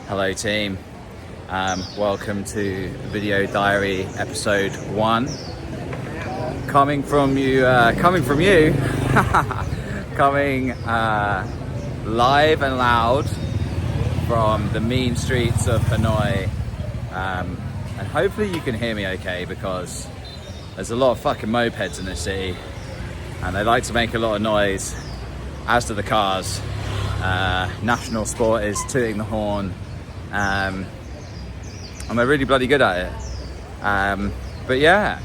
Hello team, welcome to Video Diary episode 1. Coming from you, coming live and loud from the mean streets of Hanoi. And hopefully you can hear me okay, because there's a lot of fucking mopeds in this city and they like to make a lot of noise, as do the cars. National sport is tooting the horn, and they're really bloody good at it. But yeah,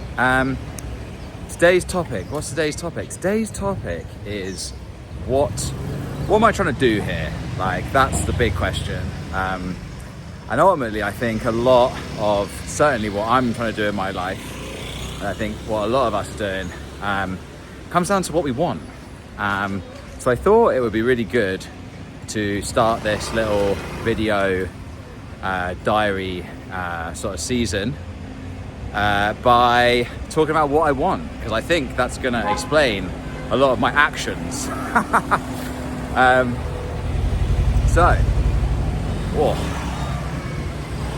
today's topic, what's today's topic? Today's topic is what am I trying to do here? Like, that's the big question. And ultimately I think a lot of, certainly what I'm trying to do in my life, and I think what a lot of us are doing, comes down to what we want. So I thought it would be really good to start this little video diary sort of season by talking about what I want, because I think that's going to explain a lot of my actions.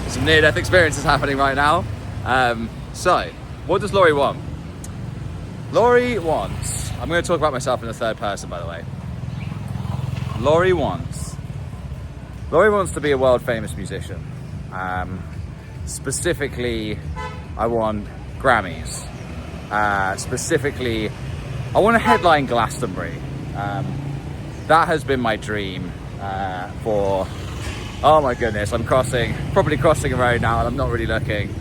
Some near-death experiences happening right now. So what does Laurie want? Laurie wants, I'm going to talk about myself in the third person, by the way. Laurie wants to be a world famous musician. Specifically, I want Grammys. Specifically, I want to headline Glastonbury. That has been my dream for, oh my goodness, I'm probably crossing a road now and I'm not really looking.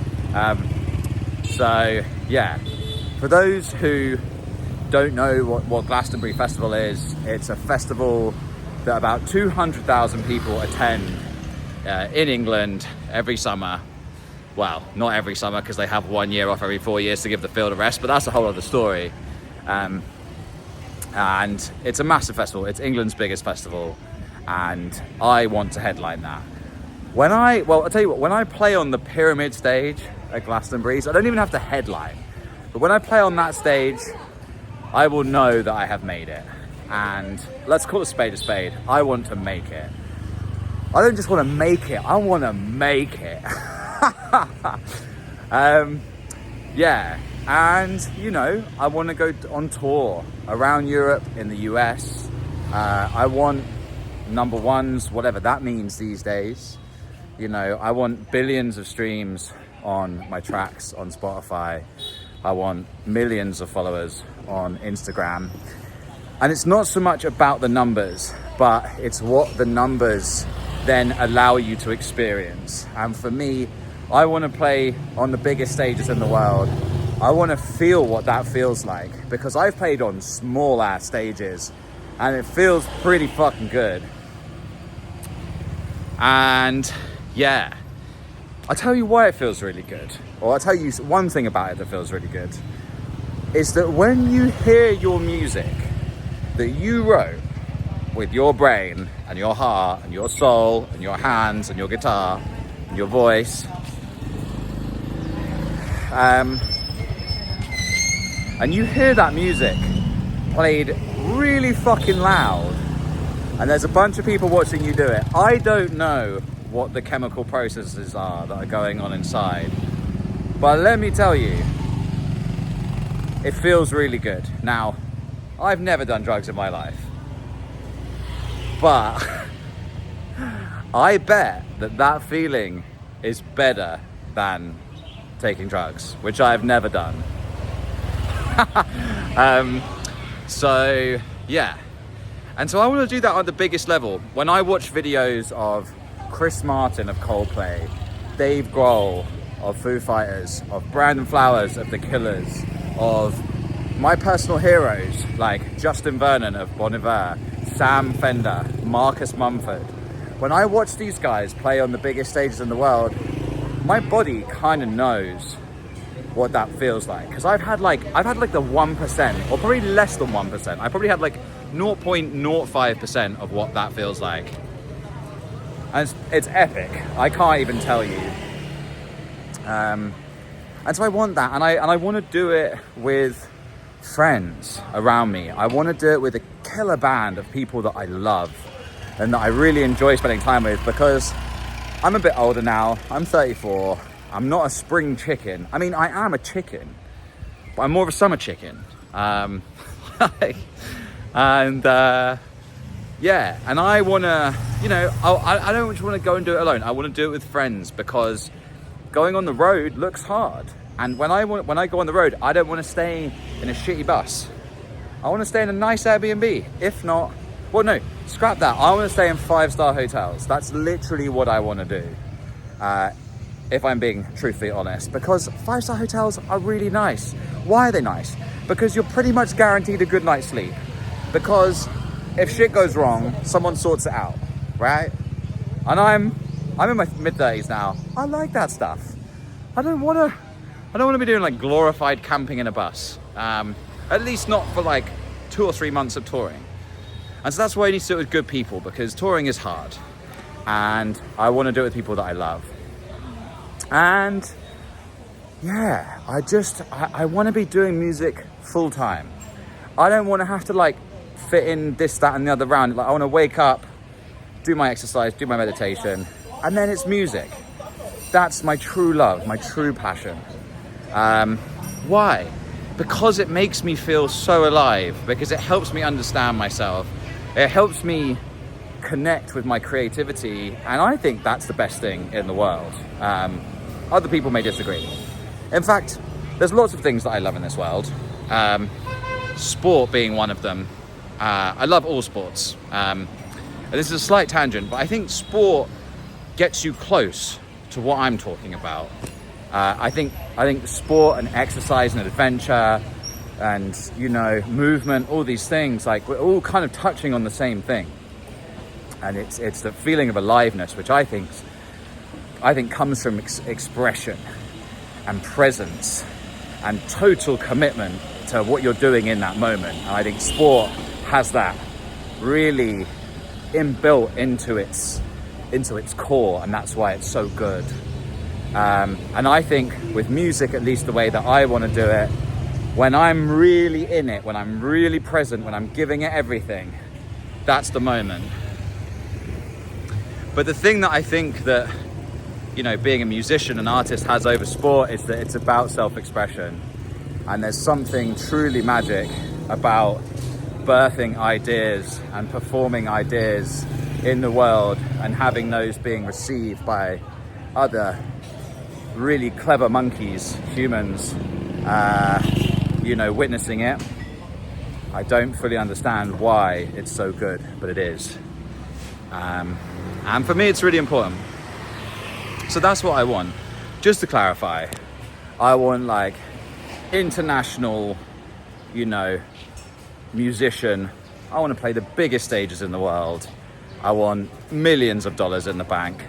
So yeah, for those who don't know what Glastonbury Festival is, it's a festival that about 200,000 people attend in England every summer. Well, not every summer, because they have 1 year off every 4 years to give the field a rest, but that's a whole other story. And it's a massive festival. It's England's biggest festival, and I want to headline that. I'll tell you what, when I play on the pyramid stage at Glastonbury's, I don't even have to headline, but when I play on that stage, I will know that I have made it. And let's call a spade a spade. I want to make it. I don't just want to make it, I want to make it. Yeah, and you know, I want to go on tour around Europe, in the US. I want number ones, whatever that means these days. You know, I want billions of streams on my tracks on Spotify. I want millions of followers on Instagram. And it's not so much about the numbers, but it's what the numbers then allow you to experience. And for me, I want to play on the biggest stages in the world. I want to feel what that feels like, because I've played on small ass stages and it feels pretty fucking good. And yeah, I'll tell you why it feels really good. Or I'll tell you one thing about it that feels really good. Is that when you hear your music that you wrote with your brain and your heart and your soul and your hands and your guitar and your voice, and you hear that music played really fucking loud, and there's a bunch of people watching you do it. I don't know what the chemical processes are that are going on inside, but let me tell you, it feels really good. Now, I've never done drugs in my life, but I bet that feeling is better than taking drugs, which I've never done. So yeah, and so I want to do that on the biggest level. When I watch videos of Chris Martin of Coldplay, Dave Grohl of Foo Fighters, of Brandon Flowers of The Killers, of my personal heroes like Justin Vernon of Bon Iver, Sam Fender, Marcus Mumford, when I watch these guys play on the biggest stages in the world, my body kind of knows what that feels like, because I've had like the 1%, or probably less than 1%. I probably had like 0.05% of what that feels like, and it's epic. I can't even tell you. And so I want that, and I want to do it with friends around me. I want to do it with a killer band of people that I love and that I really enjoy spending time with, because I'm a bit older now. I'm 34. I'm not a spring chicken. I mean, I am a chicken, but I'm more of a summer chicken. And yeah, and I wanna, you know, I don't just wanna go and do it alone. I wanna do it with friends, because going on the road looks hard. And when I go on the road, I don't wanna stay in a shitty bus. I wanna stay in a nice Airbnb. If not, well, no, scrap that. I wanna stay in 5-star hotels. That's literally what I wanna do. If I'm being truthfully honest, because 5-star hotels are really nice. Why are they nice? Because you're pretty much guaranteed a good night's sleep. Because if shit goes wrong, someone sorts it out, right? And I'm in my mid-30s now. I like that stuff. I don't want to be doing like glorified camping in a bus. At least not for like 2 or 3 months of touring. And so that's why you need to do it with good people, because touring is hard. And I want to do it with people that I love. And yeah, I want to be doing music full time. I don't want to have to like fit in this, that, and the other round. Like, I want to wake up, do my exercise, do my meditation, and then it's music. That's my true love, my true passion. Why? Because it makes me feel so alive, because it helps me understand myself. It helps me connect with my creativity, and I think that's the best thing in the world. Other people may disagree. In fact, there's lots of things that I love in this world. Sport being one of them. I love all sports. And this is a slight tangent, but I think sport gets you close to what I'm talking about. I think sport and exercise and adventure and, you know, movement, all these things, like, we're all kind of touching on the same thing. And it's the feeling of aliveness, which I think comes from expression and presence and total commitment to what you're doing in that moment. And I think sport has that really inbuilt into its core, and that's why it's so good. And I think with music, at least the way that I want to do it, when I'm really in it, when I'm really present, when I'm giving it everything, that's the moment. But the thing that I think that, you know, being a musician, an artist has over sport is that it's about self-expression. And there's something truly magic about birthing ideas and performing ideas in the world and having those being received by other really clever monkeys, humans, you know, witnessing it. I don't fully understand why it's so good, but it is. And for me, it's really important. So that's what I want. Just to clarify, I want like international, you know, musician. I want to play the biggest stages in the world. I want millions of dollars in the bank.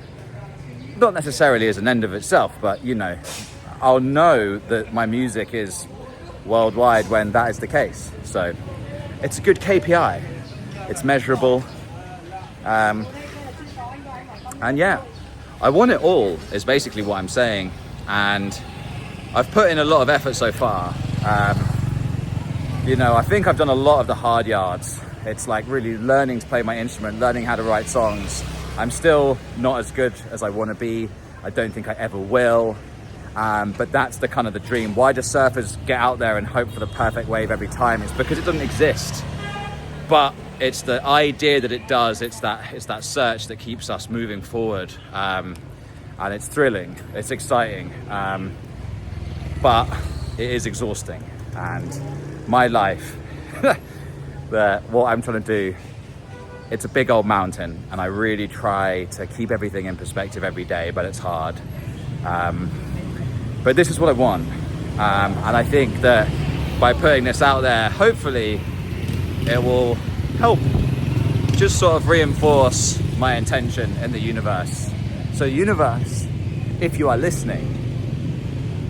Not necessarily as an end of itself, but, you know, I'll know that my music is worldwide when that is the case. So it's a good KPI. It's measurable. And yeah, I want it all is basically what I'm saying. And I've put in a lot of effort so far. You know, I think I've done a lot of the hard yards. It's like really learning to play my instrument, learning how to write songs. I'm still not as good as I want to be. I don't think I ever will. But that's the kind of the dream. Why do surfers get out there and hope for the perfect wave every time? It's because it doesn't exist. But it's the idea that it does. It's that search that keeps us moving forward. And it's thrilling. It's exciting. But it is exhausting. And my life, what I'm trying to do, it's a big old mountain, and I really try to keep everything in perspective every day, but it's hard. But this is what I want. And I think that by putting this out there, hopefully it will help just sort of reinforce my intention in the universe. So universe, if you are listening,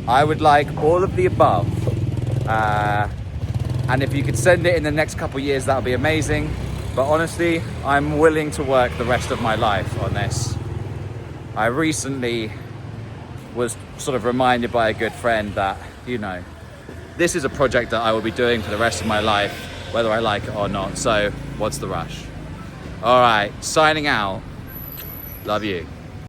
I would like all of the above. And if you could send it in the next couple of years, that would be amazing. But honestly, I'm willing to work the rest of my life on this. I recently was sort of reminded by a good friend that, you know, this is a project that I will be doing for the rest of my life, whether I like it or not. So what's the rush? All right, signing out. Love you.